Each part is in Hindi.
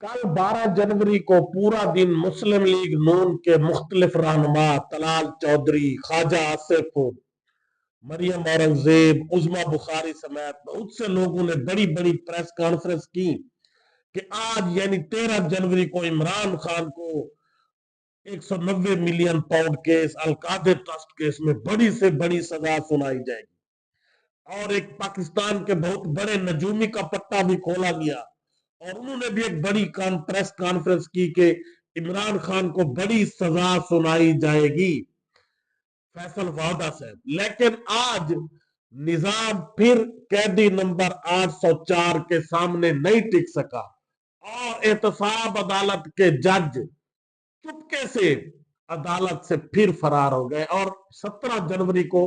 कल 12 जनवरी को पूरा दिन मुस्लिम लीग नून के मुख्तलिफ रहनुमा तलाल चौधरी, ख्वाजा आसिफ, मरियम औरंगजेब, उजमा बुखारी समेत बहुत से लोगों ने बड़ी बड़ी प्रेस कॉन्फ्रेंस की कि आज यानी 13 जनवरी को इमरान खान को 190 million pound case al Qaeda trust case में बड़ी से बड़ी सजा सुनाई जाएगी और एक पाकिस्तान के बहुत बड़े नजूमी का पट्टा भी खोला गया और उन्होंने भी एक बड़ी प्रेस कॉन्फ्रेंस की कि इमरान खान को बड़ी सजा सुनाई जाएगी, फैसल वादा साहब। लेकिन आज निजाम फिर कैदी नंबर 804 के सामने नहीं टिक सका और एहतसाब अदालत के जज चुपके से अदालत से फिर फरार हो गए और 17 जनवरी को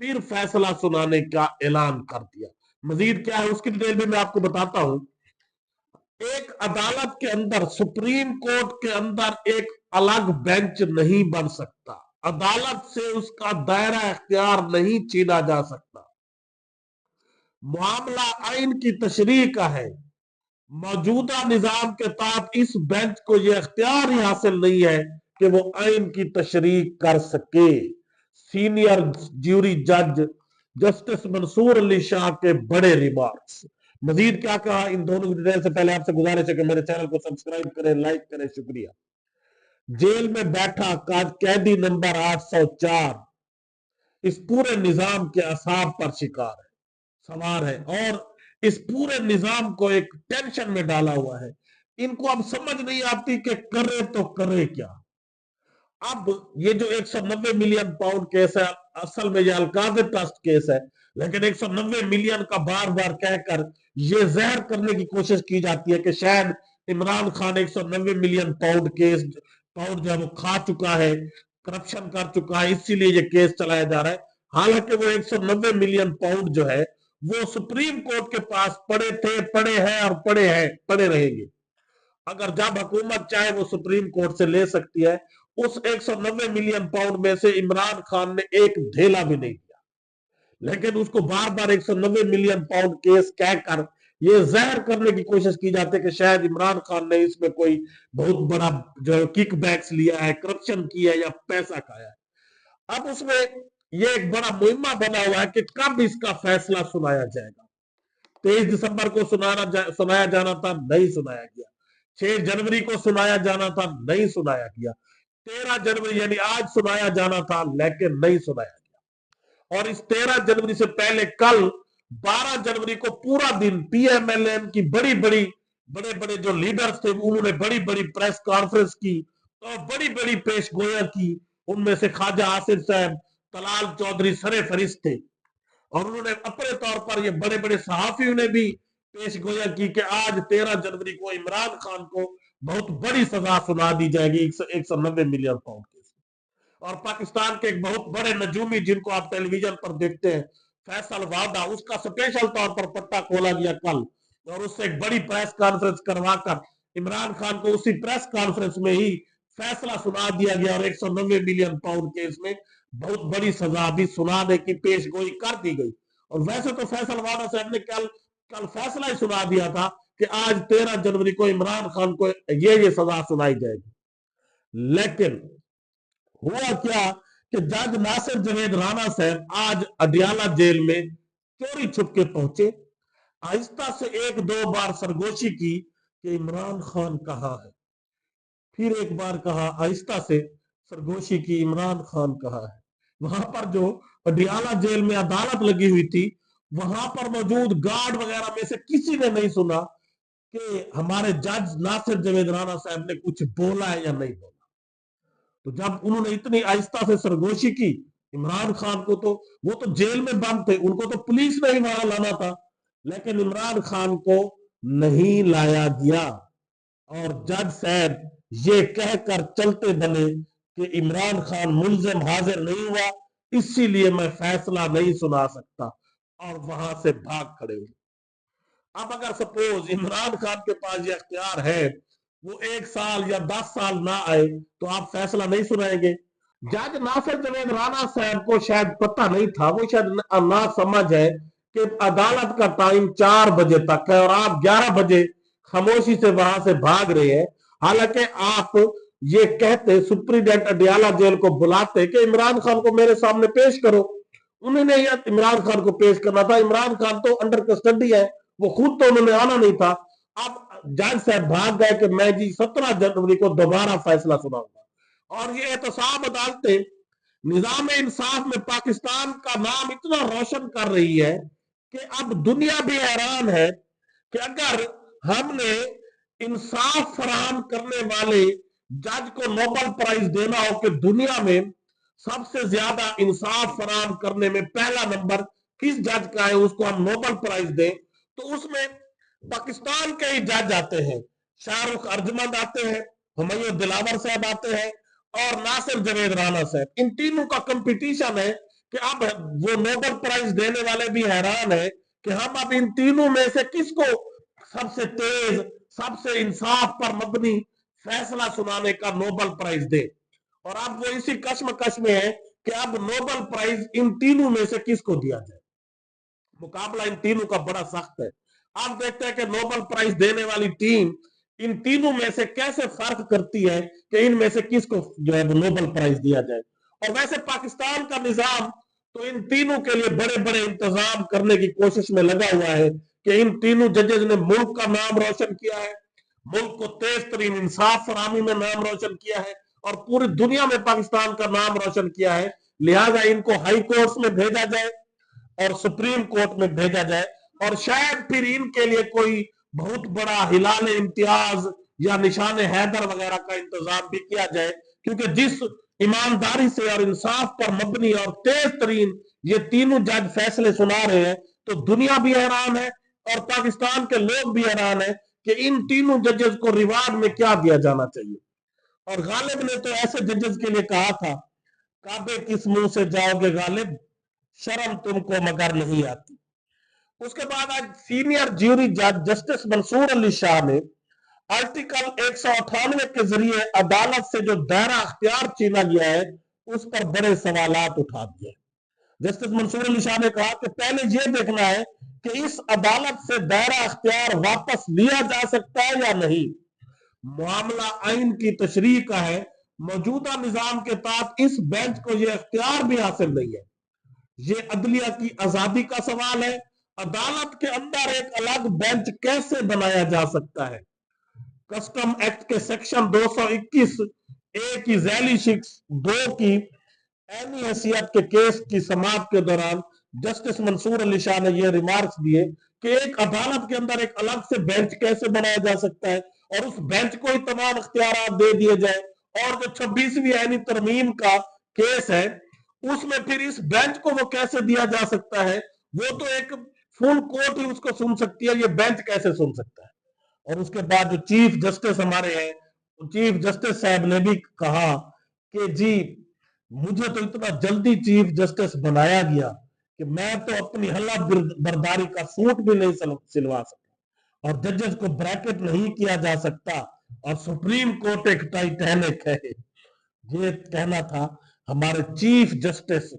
फिर फैसला सुनाने का ऐलान कर दिया। मजीद क्या है उसकी डिटेल भी मैं आपको बताता हूं। एक अदालत के अंदर, सुप्रीम कोर्ट के अंदर एक अलग बेंच नहीं बन सकता, अदालत से उसका दायरा इख्तियार नहीं छीना जा सकता। मामला आइन की तशरीह का है। मौजूदा निजाम के तहत इस बेंच को यह इख्तियार ही हासिल नहीं है कि वो आइन की तशरीह कर सके। सीनियर ज्यूरी जज जस्टिस मंसूर अली शाह के बड़े रिमार्क्स। मजीद क्या कहा इन दोनों की डिटेल से पहले आपसे गुजारिश है कि मेरे चैनल को सब्सक्राइब करें, लाइक करें, शुक्रिया। जेल में बैठा कैदी नंबर 804 इस पूरे निजाम के असाब पर शिकार है, सवार है और इस पूरे निजाम को एक टेंशन में डाला हुआ है। इनको अब समझ नहीं आती कि करे तो करे क्या। अब ये जो 190 मिलियन पाउंड केस है, असल में ये अलकायदा ट्रस्ट केस है, लेकिन 190 मिलियन का बार बार कहकर ये जहर करने की कोशिश की जाती है कि शायद इमरान खान 190 मिलियन पाउंड जो है वो खा चुका है, करप्शन कर चुका है, इसीलिए ये केस चलाया जा रहा है। हालांकि वो 190 मिलियन पाउंड जो है वो सुप्रीम कोर्ट के पास पड़े थे, पड़े हैं और पड़े हैं, पड़े रहेंगे। अगर जब हुकूमत चाहे वो सुप्रीम कोर्ट से ले सकती है। उस 190 मिलियन पाउंड में से इमरान खान ने एक ढेला भी नहीं दिया, लेकिन उसको बार बार 190 मिलियन पाउंड केस कहकर ये जहर करने की कोशिश की जाती है कि शायद इमरान खान ने इसमें कोई बहुत बड़ा जो किकबैक्स लिया है, करप्शन किया है या पैसा खाया है। अब उसमें ये एक बड़ा मुहिम्मा बना हुआ है कि कब इसका फैसला सुनाया जाएगा। 23 दिसंबर को सुनाया जाना था, नहीं सुनाया गया। 6 जनवरी को सुनाया जाना था, नहीं सुनाया गया। 13 जनवरी यानी आज सुनाया जाना था, लेकिन नहीं सुनाया गया। और इस 13 जनवरी से पहले कल 12 जनवरी को पूरा दिन पीएमएलएन की बड़ी बड़ी बड़े बड़े जो लीडर्स थे उन्होंने बड़ी बड़ी प्रेस कॉन्फ्रेंस की और बड़ी बड़ी पेशगोइयां की। उनमें से ख्वाजा आसिफ साहब, तलाल चौधरी सरे फरिश्त थे और उन्होंने अपने तौर पर ये बड़े बड़े सहाफियों ने भी पेशगोइयां की कि आज 13 जनवरी को इमरान खान को बहुत बड़ी सजा सुना दी जाएगी 190 मिलियन पाउंड केस। और पाकिस्तान के एक बहुत बड़े नजूमी जिनको आप टेलीविजन पर देखते हैं, फैसल वादा, उसका स्पेशल तौर पर पट्टा खोला गया कल और उससे एक बड़ी प्रेस कॉन्फ्रेंस करवाकर इमरान खान को उसी प्रेस कॉन्फ्रेंस में ही फैसला सुना दिया गया और 190 मिलियन पाउंड केस में बहुत बड़ी सजा भी सुनाने की पेशगोई कर दी गई। और वैसे तो फैसल वादा साहब ने कल कल फैसला ही सुना दिया था कि आज 13 जनवरी को इमरान खान को ये सजा सुनाई जाएगी। लेकिन हुआ क्या कि जज नासिर जवेद राणा साहब आज अडियाला जेल में चोरी छुप के पहुंचे। आहिस्ता से एक दो बार सरगोशी की कि इमरान खान कहाँ है, फिर एक बार कहा आहिस्ता से सरगोशी की इमरान खान कहाँ है। वहां पर जो अडियाला जेल में अदालत लगी हुई थी, वहां पर मौजूद गार्ड वगैरह में से किसी ने नहीं सुना कि हमारे जज नासिर जवेद राणा साहब ने कुछ बोला है या नहीं बोला। तो जब उन्होंने इतनी आहिस्ता से सरगोशी की इमरान खान को, तो वो तो जेल में बंद थे, उनको तो पुलिस ने ही वहां लाना था, लेकिन इमरान खान को नहीं लाया गया। और जज साहब ये कहकर चलते बने कि इमरान खान मुलजिम हाजिर नहीं हुआ, इसीलिए मैं फैसला नहीं सुना सकता, और वहां से भाग खड़े हुए। अब अगर सपोज इमरान खान के पास ये अख्तियार है, वो 1 साल या 10 साल ना आए तो आप फैसला नहीं सुनाएंगे। जज नासिर जवेद राणा साहब को शायद पता नहीं था, वो शायद ना समझ है कि अदालत का टाइम 4 बजे तक है और आप 11 बजे खामोशी से वहां से भाग रहे हैं। हालांकि आप ये कहते, सुप्रीडेंट अडियाला जेल को बुलाते कि इमरान खान को मेरे सामने पेश करो। उन्होंने इमरान खान को पेश करना था। इमरान खान तो अंडर कस्टडी है, वो खुद तो उन्होंने आना नहीं था। अब जज साहब भाग गए कि मैं जी 17 जनवरी को दोबारा फैसला सुनाऊंगा। और ये एहतसाब अदालतें निजाम इंसाफ में पाकिस्तान का नाम इतना रोशन कर रही है कि अब दुनिया भी हैरान है कि अगर हमने इंसाफ फराहम करने वाले जज को नोबेल प्राइज देना हो कि दुनिया में सबसे ज्यादा इंसाफ फराहम करने में पहला नंबर किस जज का है, उसको हम नोबेल प्राइज दें, तो उसमें पाकिस्तान के ही जज आते हैं। शाहरुख अर्जमंद आते हैं, हुमायूं दिलावर साहब आते हैं और नासिर जवेद राना साहब। इन तीनों का कंपटीशन है कि अब वो नोबेल प्राइज देने वाले भी हैरान है कि हम अब इन तीनों में से किसको सबसे तेज, सबसे इंसाफ पर मबनी फैसला सुनाने का नोबेल प्राइज दे। और अब वो इसी कश्मकश में है कि अब नोबेल प्राइज इन तीनों में से किसको दिया जाए। मुकाबला इन तीनों का बड़ा सख्त है। आप देखते हैं कि नोबेल प्राइज देने वाली टीम इन तीनों में से कैसे फर्क करती है कि इनमें से किसको जो है नोबेल प्राइज दिया जाए। और वैसे पाकिस्तान का निजाम तो इन तीनों के लिए बड़े बड़े इंतजाम करने की कोशिश में लगा हुआ है कि इन तीनों जजेस ने मुल्क का नाम रोशन किया है, मुल्क को तेज तरीन इंसाफ फराहमी में नाम रोशन किया है और पूरी दुनिया में पाकिस्तान का नाम रोशन किया है। लिहाजा इनको हाई कोर्ट में भेजा जाए और सुप्रीम कोर्ट में भेजा जाए और शायद फिर इनके लिए कोई बहुत बड़ा हिलाल इम्तियाज या निशान हैदर वगैरह का इंतजाम भी किया जाए, क्योंकि जिस ईमानदारी से और इंसाफ पर मबनी और तेज तरीन ये तीनों जज फैसले सुना रहे हैं, तो दुनिया भी हैरान है और पाकिस्तान के लोग भी हैरान है कि इन तीनों जजेस को रिवार्ड में क्या दिया जाना चाहिए। और गालिब ने तो ऐसे जजेस के लिए कहा था, काबे किस मुंह से जाओगे गालिब, शर्म तुमको मगर नहीं आती। उसके बाद आज सीनियर ज्यूरी जज जस्टिस मंसूर अली शाह ने आर्टिकल 198 के जरिए अदालत से जो दायरा अख्तियार छीना गया है उस पर बड़े सवालात उठा दिए। जस्टिस मंसूर अली शाह ने कहा कि पहले यह देखना है कि इस अदालत से दायरा अख्तियार वापस लिया जा सकता है या नहीं। मामला आइन की तशरीह का है, मौजूदा निजाम के तहत इस बेंच को यह अख्तियार भी हासिल नहीं है। ये अदलिया की आजादी का सवाल है। अदालत के अंदर एक अलग बेंच कैसे बनाया जा सकता है? कस्टम एक्ट के सेक्शन 221 ए की झैली शिक्स 2 की एनी हैसियत के केस की समाप्त के दौरान जस्टिस मंसूर अली शाह ने यह रिमार्क्स दिए कि एक अदालत के अंदर एक अलग से बेंच कैसे बनाया जा सकता है और उस बेंच को ही तमाम इख्तियार दे दिए जाए। और जो 26वीं आईनी तरमीम का केस है उसमें फिर इस बेंच को वो कैसे दिया जा सकता है? वो तो एक फुल कोर्ट ही उसको सुन सकती है, ये बेंच कैसे सुन सकता है? और उसके बाद जो चीफ जस्टिस हमारे हैं, चीफ जस्टिस साहब ने भी कहा कि जी मुझे तो इतना जल्दी चीफ जस्टिस बनाया गया कि मैं तो अपनी हल्ला बर्दारी का सूट भी नहीं सिलवा सका और जजेस को ब्रैकेट नहीं किया जा सकता और सुप्रीम कोर्ट एक टाइटैनिक है। ये कहना था हमारे चीफ जस्टिस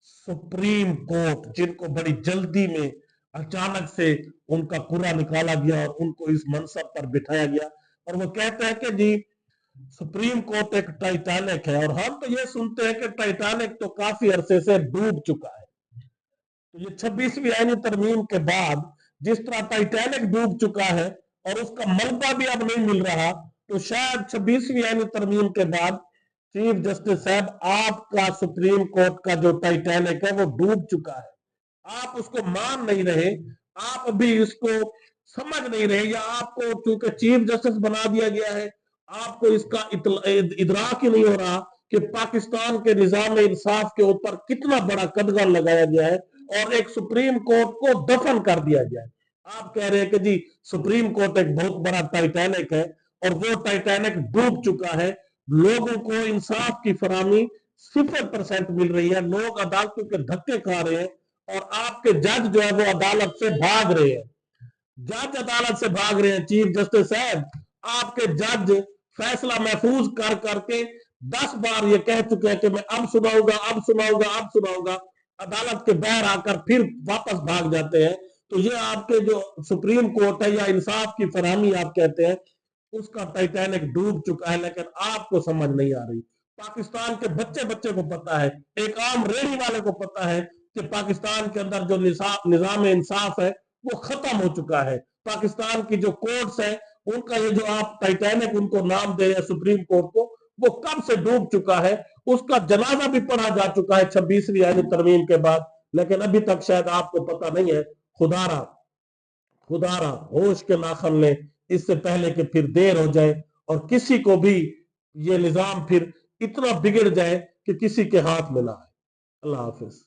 सुप्रीम कोर्ट, जिनको बड़ी जल्दी में अचानक से उनका कुरा निकाला गया और उनको इस मनसब पर बिठाया गया। और वो कहते हैं कि जी सुप्रीम कोर्ट एक टाइटैनिक है और हम तो ये सुनते हैं कि टाइटैनिक तो काफी अरसे से डूब चुका है। तो ये 26वीं आईनी तरमीम के बाद जिस तरह टाइटैनिक डूब चुका है और उसका मलबा भी अब नहीं मिल रहा, तो शायद 26वीं आईनी तरमीम के बाद चीफ जस्टिस साहब आपका सुप्रीम कोर्ट का जो टाइटैनिक है वो डूब चुका है, आप उसको मान नहीं रहे, आप अभी इसको समझ नहीं रहे, या आपको चूंकि चीफ जस्टिस बना दिया गया है आपको इसका इदराक ही नहीं हो रहा कि पाकिस्तान के निजाम इंसाफ के ऊपर कितना बड़ा कदगन लगाया गया है और एक सुप्रीम कोर्ट को दफन कर दिया गया है। आप कह रहे हैं कि जी सुप्रीम कोर्ट एक बहुत बड़ा टाइटैनिक है और वो टाइटैनिक डूब चुका है, लोगों को इंसाफ की फराहमी 0% मिल रही है, लोग अदालतों के धक्के खा रहे हैं और आपके जज जो है वो अदालत से भाग रहे हैं। जज अदालत से भाग रहे हैं। चीफ जस्टिस साहब आपके जज फैसला महफूज कर करके 10 बार ये कह चुके हैं कि मैं अब सुनाऊंगा, अब सुनाऊंगा, अब सुनाऊंगा, अदालत के बाहर आकर फिर वापस भाग जाते हैं। तो ये आपके जो सुप्रीम कोर्ट है या इंसाफ की फरहमी आप कहते हैं, उसका टाइटैनिक डूब चुका है, लेकिन आपको समझ नहीं आ रही। पाकिस्तान के बच्चे बच्चे को पता है, एक आम रेडी वाले को पता है कि पाकिस्तान के अंदर जो निजाम इंसाफ है वो खत्म हो चुका है। पाकिस्तान की जो कोर्ट्स है, उनका ये जो आप टाइटैनिक उनको नाम दे रहे हैं सुप्रीम कोर्ट को, वो कब से डूब चुका है। उसका जनाजा भी पढ़ा जा चुका है 26वीं यानी तरमीम के बाद, लेकिन अभी तक शायद आपको पता नहीं है। खुदारा खुदारा होश के नाखन ले, इससे पहले कि फिर देर हो जाए और किसी को भी ये निजाम फिर इतना बिगड़ जाए कि किसी के हाथ में ना आए। अल्लाह हाफिज।